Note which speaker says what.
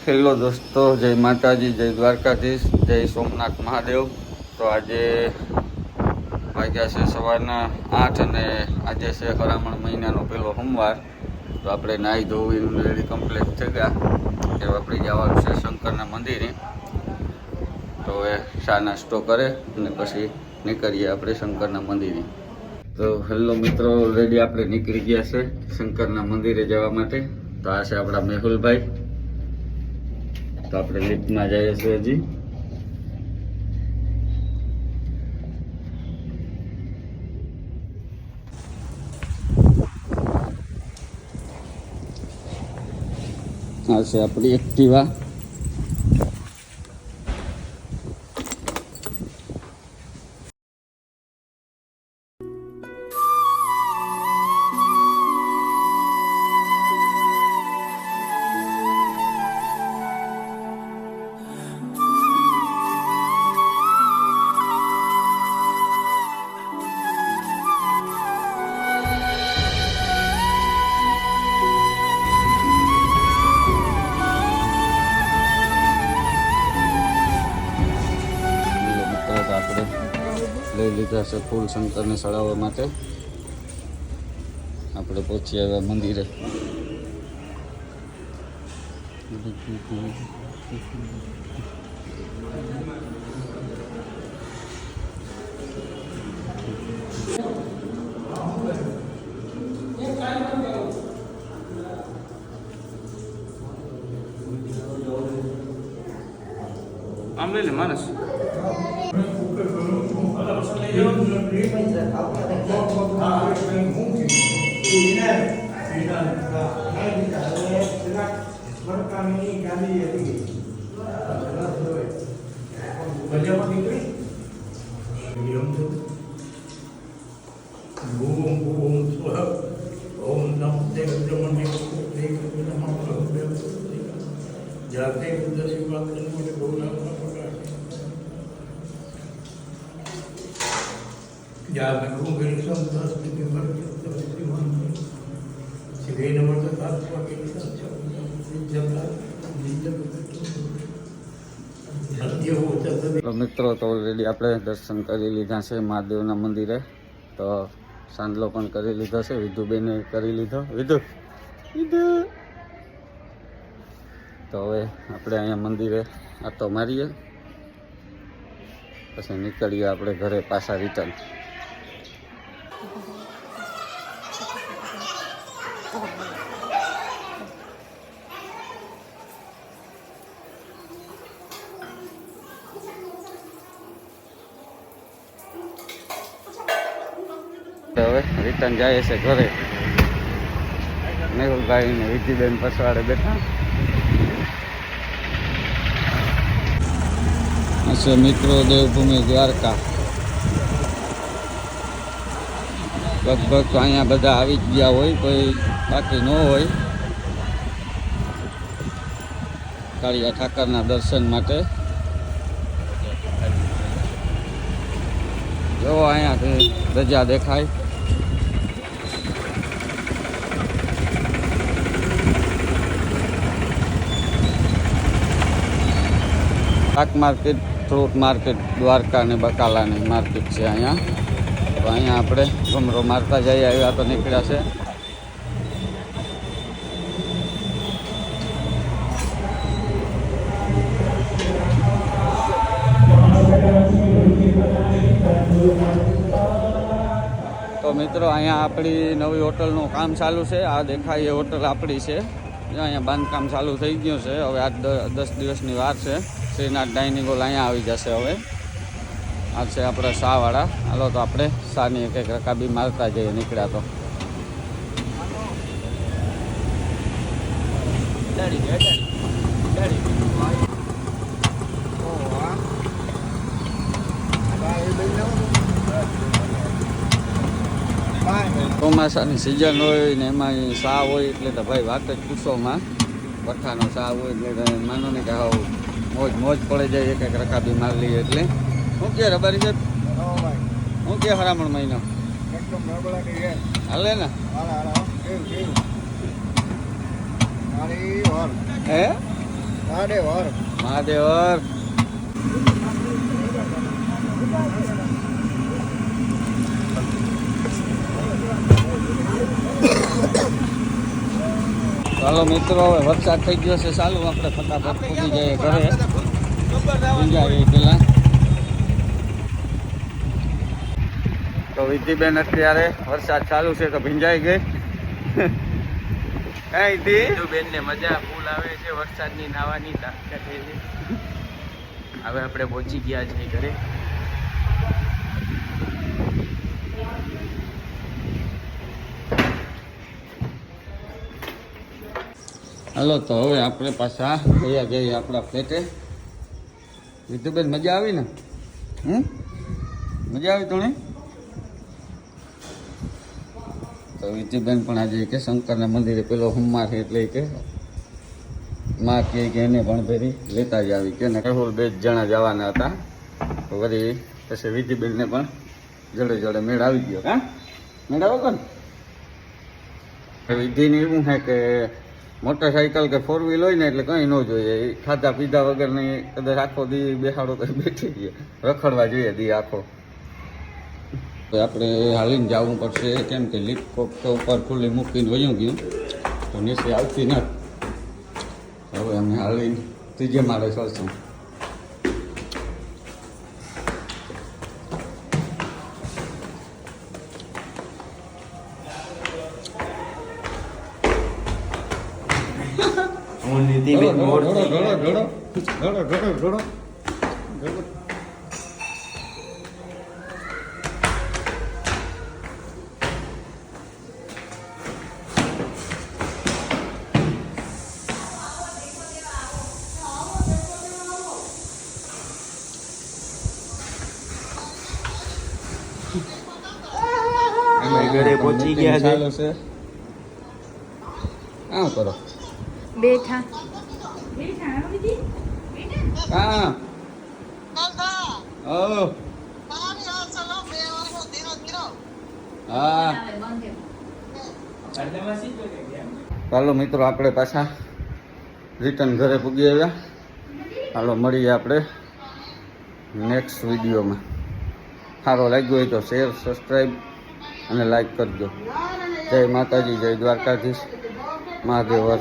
Speaker 1: Hello દોસ્તો, જય માતાજી, જય દ્વારકાધીશ, જય સોમનાથ મહાદેવ. તો આજે વાગ્યા છે સવારના 8 અને આજે છે હરામણ મહિનાનો પહેલો સોમવાર. તો આપણે નાહી ધોઈને રેડી કમ્પ્લીટ થઈ ગયા કે આપણે જવાનું છે શંકરના મંદિરે. તો એ ચા નાસ્તો કરે અને પછી નીકળીએ આપણે શંકરના મંદિરે. તો હેલો મિત્રો, ઓલરેડી આપણે નીકળી ગયા છે શંકરના મંદિરે જવા માટે. તો આ છે આપણા મેહુલભાઈ. તો આપણે લિફ્ટમાં જઈએ છીએ હજી. આ છે આપણી એક્ટિવા. લઈ લીધા છે ફૂલ શંકરને ચડાવવા માટે. આપણે પહોંચી આવ્યા મંદિરે. આમ લઈ લે માણસ. મિત્રો, તો ઓલરેડી આપણે દર્શન કરી લીધા છે મહાદેવના મંદિરે. તો સાંજલો પણ કરી લીધો છે, વિધુબેને કરી લીધો. વિધુ તો હવે આપણે અહીંયા મંદિરે આટો મારીએ, પછી નીકળીએ આપણે ઘરે પાછા રિટર્ન. હવે રિટર્ન જાય છે ઘરે. મેહુલભાઈ ને વિધિબેન પછવાડે બેઠા હશે. મિત્રો, દેવભૂમિ દ્વારકા લગભગ તો અહીંયા બધા આવી જ ગયા હોય, કોઈ બાકી ન હોય કાળિયા ઠાકરના દર્શન માટે. જો અહીંયાથી ધજા દેખાય. શાક માર્કેટ, ફ્રૂટ માર્કેટ, દ્વારકા અને બકાલાની માર્કેટ છે અહીંયા. તો અહીંયા આપણે ગમરો મારતા જઈ આવ્યા તો નીકળ્યા છે. તો મિત્રો, અહીંયા આપણી નવી હોટલનું કામ ચાલુ છે. આ દેખાય એ હોટલ આપણી છે. અહીંયા બાંધકામ ચાલુ થઈ ગયું છે. હવે 8-10 દિવસની વાર છે. શ્રીનાથ ડાઇનિંગ હોલ અહીંયા આવી જશે. હવે આ છે આપણે શાહવાળા. હાલો તો આપણે શાહની એક રકાબી મારતા જઈએ નીકળ્યા તો. ચોમાસાની સિઝન હોય ને એમાં શાહ હોય એટલે તો ભાઈ વાત જ પૂછોમાં. પઠ્ઠાનો શાહ હોય એટલે માનો ને કે હાવ મોજ પડે જાય. એક રકાબી મારી લઈએ એટલે. શું કે રબારી સાહેબ, શું કે હરામણ મહિનો હાલે ને? હે મહાદેવર ચાલો મિત્રો, હવે વરસાદ થઈ ગયો છે ચાલુ, આપણે ફટાફટ પહોંચી જઈએ ઘરે. ભીંજાઈએ પેલા તો વિધિબેન અત્યારે વરસાદ ચાલુ છે તો ભીંજાઈ ગઈ.
Speaker 2: બેન ને મજા ફૂલ આવે છે વરસાદની નાવાની તાકાત છે. હવે આપણે પહોંચી ગયા છે ઘરે.
Speaker 1: હાલો તો હવે આપણે પાછા ગયા જઈએ આપણા ફ્લેટે. વિધુબેન મજા આવી ને? મજા આવી તને? તો વિધુબેન પણ આજે કે શંકરના મંદિરે પેલો હુમ્મા છે એટલે કે માં કહે કે એને પણ ભેરી લેતા જ આવી કે ને કહોલ 2 જણા જવાના હતા. તો વળી પછી વિધિબેનને પણ જોડે જોડે મેળ આવી ગયો. હા મેળ આવો કોણ વિધિને એવું છે કે મોટરસાઇકલ કે 4 વ્હીલ હોય ને એટલે કંઈ ન જોઈએ. ખાધા પીધા વગર નહીં કદાચ આખો દી બેસાડો તો બેઠી ગયો રખડવા જોઈએ દી આખો. આપણે હાલીને જવું પડશે કેમ કે લિફ્ટ તો ઉપર ખુલ્લી મૂકીને વયું ગયું તો નીચે આવતી નથી. હવે અમે હાલીને 3 માળે ચાલશું.
Speaker 2: ઘરે પહોંચી ગયા છે.
Speaker 1: આમ કરો
Speaker 3: બેઠા
Speaker 1: હા ઓ હા. ચાલો મિત્રો, આપણે પાછા રિટર્ન ઘરે પૂગી આવ્યા. ચાલો મળીએ આપણે નેક્સ્ટ વિડીયોમાં. સારો લાગ્યો હોય તો શેર, સબસ્ક્રાઈબ અને લાઈક કરજો. જય માતાજી, જય દ્વારકાધીશ, મહાદેવર.